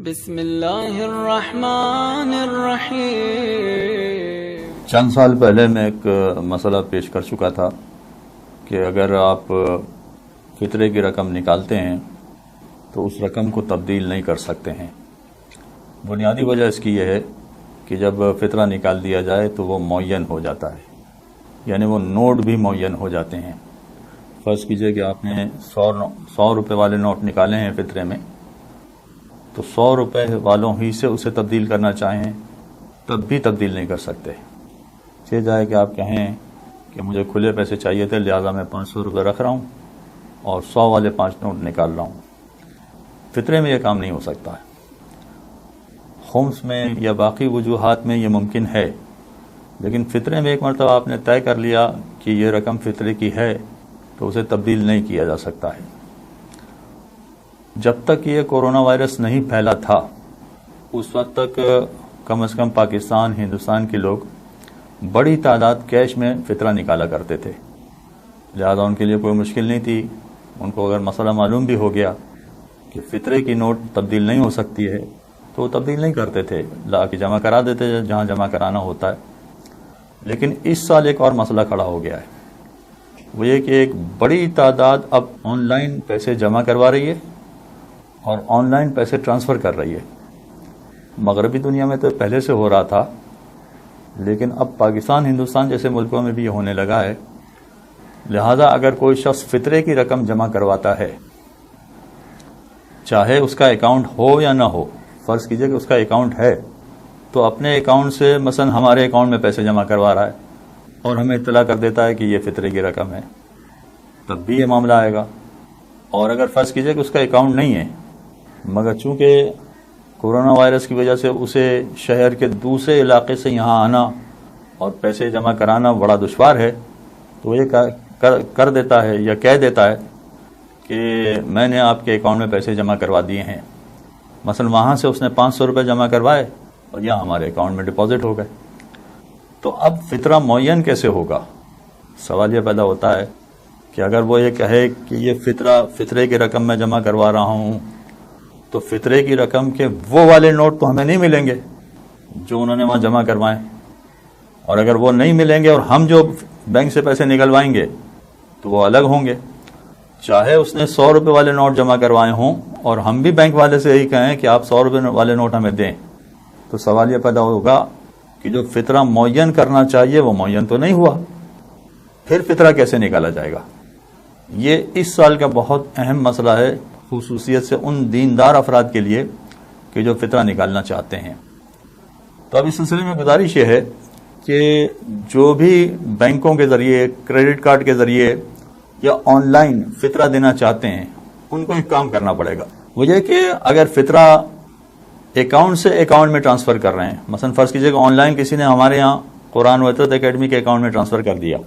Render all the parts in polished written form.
بسم اللہ الرحمن الرحیم۔ چند سال پہلے میں ایک مسئلہ پیش کر چکا تھا کہ اگر آپ فطرے کی رقم نکالتے ہیں تو اس رقم کو تبدیل نہیں کر سکتے ہیں۔ بنیادی وجہ اس کی یہ ہے کہ جب فطرہ نکال دیا جائے تو وہ معین ہو جاتا ہے، یعنی وہ نوٹ بھی معین ہو جاتے ہیں۔ فرض کیجئے کہ آپ نے 100 روپے والے نوٹ نکالے ہیں فطرے میں، تو 100 روپے والوں ہی سے اسے تبدیل کرنا چاہیں تب بھی تبدیل نہیں کر سکتے۔ یہ جائے کہ آپ کہیں کہ مجھے کھلے پیسے چاہیے تھے، لہذا میں 500 روپے رکھ رہا ہوں اور 100 والے 5 نوٹ نکال رہا ہوں۔ فطرے میں یہ کام نہیں ہو سکتا ہے۔ خمس میں یا باقی وجوہات میں یہ ممکن ہے، لیکن فطرے میں ایک مرتبہ آپ نے طے کر لیا کہ یہ رقم فطرے کی ہے تو اسے تبدیل نہیں کیا جا سکتا ہے۔ جب تک یہ کورونا وائرس نہیں پھیلا تھا اس وقت تک کم از کم پاکستان، ہندوستان کے لوگ بڑی تعداد کیش میں فطرہ نکالا کرتے تھے، لہذا ان کے لیے کوئی مشکل نہیں تھی۔ ان کو اگر مسئلہ معلوم بھی ہو گیا کہ فطرے کی نوٹ تبدیل نہیں ہو سکتی ہے تو وہ تبدیل نہیں کرتے تھے، لا کے جمع کرا دیتے جہاں جمع کرانا ہوتا ہے۔ لیکن اس سال ایک اور مسئلہ کھڑا ہو گیا ہے، وہ یہ کہ ایک بڑی تعداد اب آن لائن پیسے جمع کروا رہی ہے اور آن لائن پیسے ٹرانسفر کر رہی ہے۔ مغربی دنیا میں تو پہلے سے ہو رہا تھا، لیکن اب پاکستان، ہندوستان جیسے ملکوں میں بھی یہ ہونے لگا ہے۔ لہذا اگر کوئی شخص فطرے کی رقم جمع کرواتا ہے، چاہے اس کا اکاؤنٹ ہو یا نہ ہو، فرض کیجئے کہ اس کا اکاؤنٹ ہے تو اپنے اکاؤنٹ سے مثلا ہمارے اکاؤنٹ میں پیسے جمع کروا رہا ہے اور ہمیں اطلاع کر دیتا ہے کہ یہ فطرے کی رقم ہے، تب بھی یہ معاملہ آئے گا۔ اور اگر فرض کیجئے کہ اس کا اکاؤنٹ نہیں ہے، مگر چونکہ کورونا وائرس کی وجہ سے اسے شہر کے دوسرے علاقے سے یہاں آنا اور پیسے جمع کرانا بڑا دشوار ہے، تو یہ کر دیتا ہے یا کہہ دیتا ہے کہ میں نے آپ کے اکاؤنٹ میں پیسے جمع کروا دیے ہیں۔ مثلا وہاں سے اس نے 500 روپے جمع کروائے اور یہاں ہمارے اکاؤنٹ میں ڈپازٹ ہو گئے، تو اب فطرہ معین کیسے ہوگا؟ سوال یہ پیدا ہوتا ہے کہ اگر وہ یہ کہے کہ یہ فطرے کی رقم میں جمع کروا رہا ہوں، تو فطرے کی رقم کے وہ والے نوٹ تو ہمیں نہیں ملیں گے جو انہوں نے وہاں جمع کروائے، اور اگر وہ نہیں ملیں گے اور ہم جو بینک سے پیسے نکلوائیں گے تو وہ الگ ہوں گے۔ چاہے اس نے 100 روپے والے نوٹ جمع کروائے ہوں اور ہم بھی بینک والے سے یہی کہیں کہ آپ 100 روپے والے نوٹ ہمیں دیں، تو سوال یہ پیدا ہوگا کہ جو فطرہ معین کرنا چاہیے وہ معین تو نہیں ہوا، پھر فطرہ کیسے نکالا جائے گا؟ یہ اس سال کا بہت اہم مسئلہ ہے، خصوصیت سے ان دیندار افراد کے لیے کہ جو فطرہ نکالنا چاہتے ہیں۔ تو اب اس سلسلے میں گزارش یہ ہے کہ جو بھی بینکوں کے ذریعے، کریڈٹ کارڈ کے ذریعے یا آن لائن فطرہ دینا چاہتے ہیں، ان کو ایک کام کرنا پڑے گا۔ وہ یہ کہ اگر فطرہ اکاؤنٹ سے اکاؤنٹ میں ٹرانسفر کر رہے ہیں، مثلا فرض کیجئے کہ آن لائن کسی نے ہمارے یہاں قرآن و عطرت اکیڈمی کے اکاؤنٹ میں ٹرانسفر کر دیا،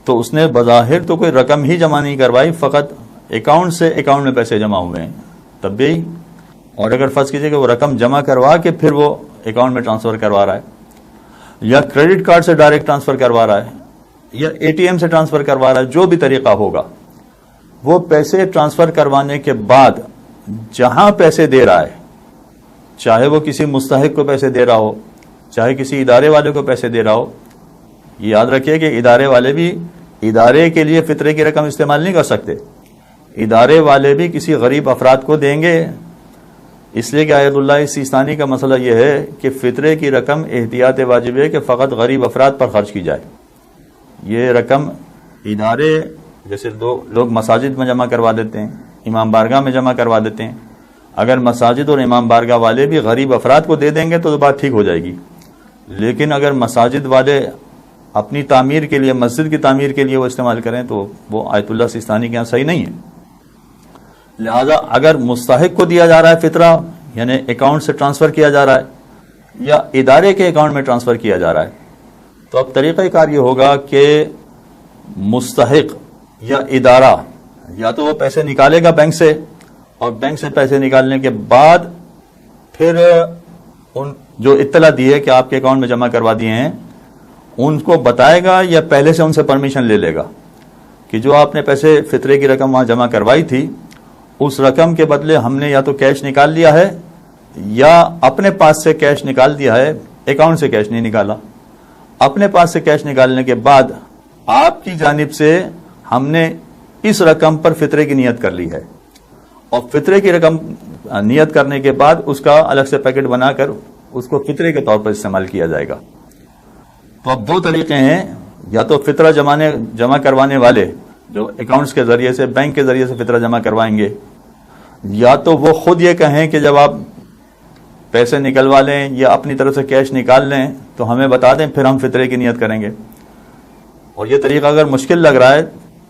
تو اس نے بظاہر تو کوئی رقم ہی جمع نہیں کروائی، فقط اکاؤنٹ سے اکاؤنٹ میں پیسے جمع ہوئے ہیں، تب بھی۔ اور اگر فرض کیجئے کہ وہ رقم جمع کروا کے پھر وہ اکاؤنٹ میں ٹرانسفر کروا رہا ہے، یا کریڈٹ کارڈ سے ڈائریکٹ ٹرانسفر کروا رہا ہے، یا اے ٹی ایم سے ٹرانسفر کروا رہا ہے، جو بھی طریقہ ہوگا، وہ پیسے ٹرانسفر کروانے کے بعد جہاں پیسے دے رہا ہے، چاہے وہ کسی مستحق کو پیسے دے رہا ہو، چاہے کسی ادارے والے کو پیسے دے رہا ہو، یہ یاد رکھیے کہ ادارے والے بھی ادارے کے لیے فطرے کی رقم استعمال نہیں کر سکتے، ادارے والے بھی کسی غریب افراد کو دیں گے، اس لیے کہ آیت اللہ سیستانی کا مسئلہ یہ ہے کہ فطرے کی رقم احتیاط واجب ہے کہ فقط غریب افراد پر خرچ کی جائے۔ یہ رقم ادارے جیسے لوگ مساجد میں جمع کروا دیتے ہیں، امام بارگاہ میں جمع کروا دیتے ہیں، اگر مساجد اور امام بارگاہ والے بھی غریب افراد کو دے دیں گے تو بات ٹھیک ہو جائے گی، لیکن اگر مساجد والے اپنی تعمیر کے لیے، مسجد کی تعمیر کے لیے وہ استعمال کریں تو وہ آیت اللہ سیستانی کے یہاں صحیح نہیں ہے۔ لہذا اگر مستحق کو دیا جا رہا ہے فطرہ، یعنی اکاؤنٹ سے ٹرانسفر کیا جا رہا ہے یا ادارے کے اکاؤنٹ میں ٹرانسفر کیا جا رہا ہے، تو اب طریقہ کار یہ ہوگا کہ مستحق یا ادارہ یا تو وہ پیسے نکالے گا بینک سے، اور بینک سے پیسے نکالنے کے بعد پھر ان جو اطلاع دی ہے کہ آپ کے اکاؤنٹ میں جمع کروا دیے ہیں ان کو بتائے گا، یا پہلے سے ان سے پرمیشن لے لے گا کہ جو آپ نے پیسے فطرے کی رقم وہاں جمع کروائی تھی اس رقم کے بدلے ہم نے یا تو کیش نکال لیا ہے یا اپنے پاس سے کیش نکال دیا ہے، اکاؤنٹ سے کیش نہیں نکالا. اپنے پاس سے کیش نکالنے کے بعد آپ کی جانب سے ہم نے اس رقم پر فطرے کی نیت کر لی ہے، اور فطرے کی رقم نیت کرنے کے بعد اس کا الگ سے پیکٹ بنا کر اس کو فطرے کے طور پر استعمال کیا جائے گا. تو اب دو طریقے ہیں، یا تو فطرہ جمع کروانے والے جو اکاؤنٹس کے ذریعے سے، بینک کے ذریعے سے فطرہ جمع کروائیں گے، یا تو وہ خود یہ کہیں کہ جب آپ پیسے نکلوا لیں یا اپنی طرف سے کیش نکال لیں تو ہمیں بتا دیں، پھر ہم فطرے کی نیت کریں گے. اور یہ طریقہ اگر مشکل لگ رہا ہے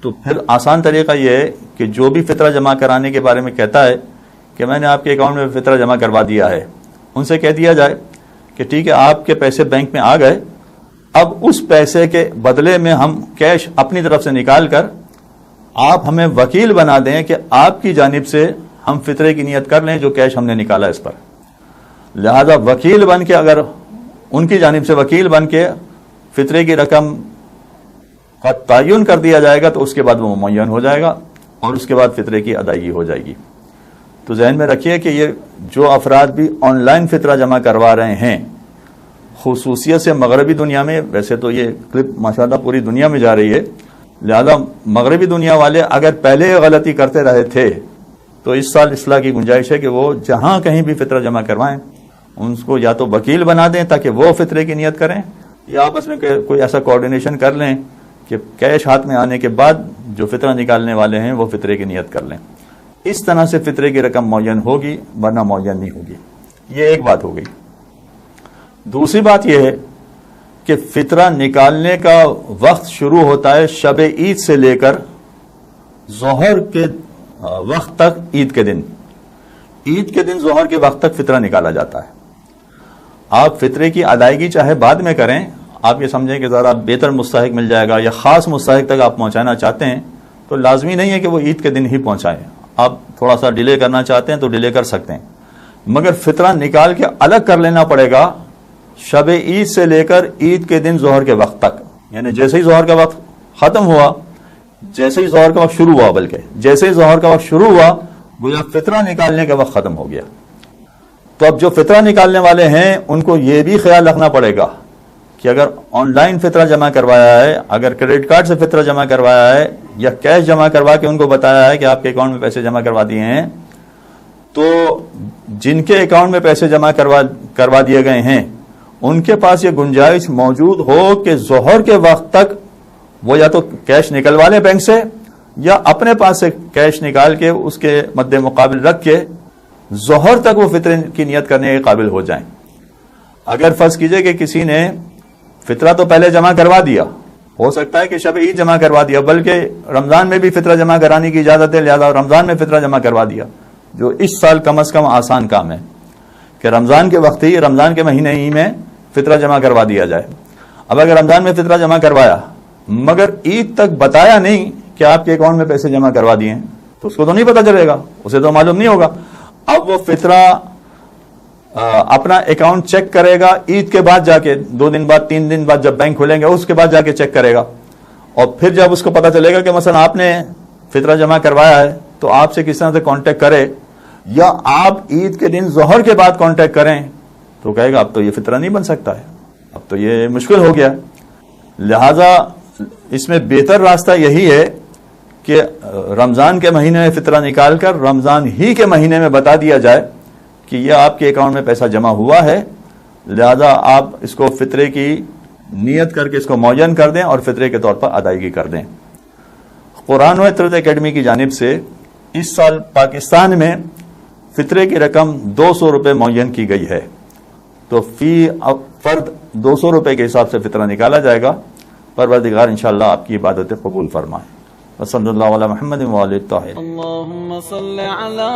تو پھر آسان طریقہ یہ ہے کہ جو بھی فطرہ جمع کرانے کے بارے میں کہتا ہے کہ میں نے آپ کے اکاؤنٹ میں فطرہ جمع کروا دیا ہے، ان سے کہہ دیا جائے کہ ٹھیک ہے آپ کے پیسے بینک میں آ گئے، اب اس پیسے کے بدلے میں ہم کیش اپنی طرف سے نکال کر آپ ہمیں وکیل بنا دیں کہ آپ کی جانب سے ہم فطرے کی نیت کر لیں جو کیش ہم نے نکالا اس پر. لہذا وکیل بن کے، اگر ان کی جانب سے وکیل بن کے فطرے کی رقم کا تعین کر دیا جائے گا تو اس کے بعد وہ معین ہو جائے گا اور اس کے بعد فطرے کی ادائیگی ہو جائے گی. تو ذہن میں رکھیے کہ یہ جو افراد بھی آن لائن فطرہ جمع کروا رہے ہیں، خصوصیت سے مغربی دنیا میں، ویسے تو یہ کلپ ماشاءاللہ پوری دنیا میں جا رہی ہے، لہذا مغربی دنیا والے اگر پہلے یہ غلطی کرتے رہے تھے تو اس سال اصلاح کی گنجائش ہے کہ وہ جہاں کہیں بھی فطرہ جمع کروائیں ان کو یا تو وکیل بنا دیں تاکہ وہ فطرے کی نیت کریں، یا آپس میں کوئی ایسا کوارڈینیشن کر لیں کہ کیش ہاتھ میں آنے کے بعد جو فطرہ نکالنے والے ہیں وہ فطرے کی نیت کر لیں. اس طرح سے فطرے کی رقم معین ہوگی، ورنہ معین نہیں ہوگی. یہ ایک بات ہو گئی. دوسری بات یہ ہے کہ فطرہ نکالنے کا وقت شروع ہوتا ہے شب عید سے لے کر ظہر کے وقت تک. عید کے دن ظہر کے وقت تک فطرہ نکالا جاتا ہے. آپ فطرے کی ادائیگی چاہے بعد میں کریں، آپ یہ سمجھیں کہ ذرا بہتر مستحق مل جائے گا یا خاص مستحق تک آپ پہنچانا چاہتے ہیں تو لازمی نہیں ہے کہ وہ عید کے دن ہی پہنچائیں. آپ تھوڑا سا ڈیلے کرنا چاہتے ہیں تو ڈیلے کر سکتے ہیں، مگر فطرہ نکال کے الگ کر لینا پڑے گا شب عید سے لے کر عید کے دن ظہر کے وقت تک. یعنی جیسے ہی ظہر کا وقت ختم ہوا، جیسے ہی ظہر کا وقت شروع ہوا، بلکہ جیسے ہی ظہر کا وقت شروع ہوا گویا فطرہ نکالنے کا وقت ختم ہو گیا. تو اب جو فطرہ نکالنے والے ہیں ان کو یہ بھی خیال رکھنا پڑے گا کہ اگر آن لائن فطرہ جمع کروایا ہے، اگر کریڈٹ کارڈ سے فطرہ جمع کروایا ہے یا کیش جمع کروا کے ان کو بتایا ہے کہ آپ کے اکاؤنٹ میں پیسے جمع کروا دیے ہیں، تو جن کے اکاؤنٹ میں پیسے جمع کروا دیے گئے ہیں ان کے پاس یہ گنجائش موجود ہو کہ ظہر کے وقت تک وہ یا تو کیش نکلوا لیں بینک سے یا اپنے پاس سے کیش نکال کے اس کے مد مقابل رکھ کے ظہر تک وہ فطرے کی نیت کرنے کے قابل ہو جائیں. اگر فرض کیجئے کہ کسی نے فطرہ تو پہلے جمع کروا دیا، ہو سکتا ہے کہ شب عید جمع کروا دیا، بلکہ رمضان میں بھی فطرہ جمع کرانے کی اجازت ہے، لہذا رمضان میں فطرہ جمع کروا دیا، جو اس سال کم از کم آسان کام ہے کہ رمضان کے وقت ہی، رمضان کے مہینے ہی میں فطرہ جمع کروا دیا جائے. اب اگر رمضان میں فطرہ جمع کروایا مگر عید تک بتایا نہیں کہ آپ کے اکاؤنٹ میں پیسے جمع کروا دیے ہیں تو اس کو تو نہیں پتا چلے گا، اسے تو معلوم نہیں ہوگا. اب وہ فطرہ اپنا اکاؤنٹ چیک کرے گا عید کے بعد جا کے، 2 دن بعد 3 دن بعد جب بینک کھلیں گے اس کے بعد جا کے چیک کرے گا، اور پھر جب اس کو پتا چلے گا کہ مثلا آپ نے فطرہ جمع کروایا ہے تو آپ سے کس طرح سے کانٹیکٹ کرے، یا آپ عید کے دن ظہر کے بعد کانٹیکٹ کریں تو کہے گا اب تو یہ فطرہ نہیں بن سکتا ہے، اب تو یہ مشکل ہو گیا. لہذا اس میں بہتر راستہ یہی ہے کہ رمضان کے مہینے میں فطرہ نکال کر رمضان ہی کے مہینے میں بتا دیا جائے کہ یہ آپ کے اکاؤنٹ میں پیسہ جمع ہوا ہے، لہذا آپ اس کو فطرے کی نیت کر کے اس کو معین کر دیں اور فطرے کے طور پر ادائیگی کر دیں. قرآن و عطرت اکیڈمی کی جانب سے اس سال پاکستان میں فطرے کی رقم 200 روپے معین کی گئی ہے، تو فی فرد 200 روپے کے حساب سے فطرہ نکالا جائے گا. پروردگار انشاءاللہ آپ کی عبادت قبول فرمائے. وصلی اللہ علی محمد وآلہ الطاہرین. اللهم صل على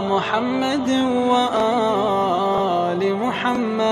محمد وآل محمد.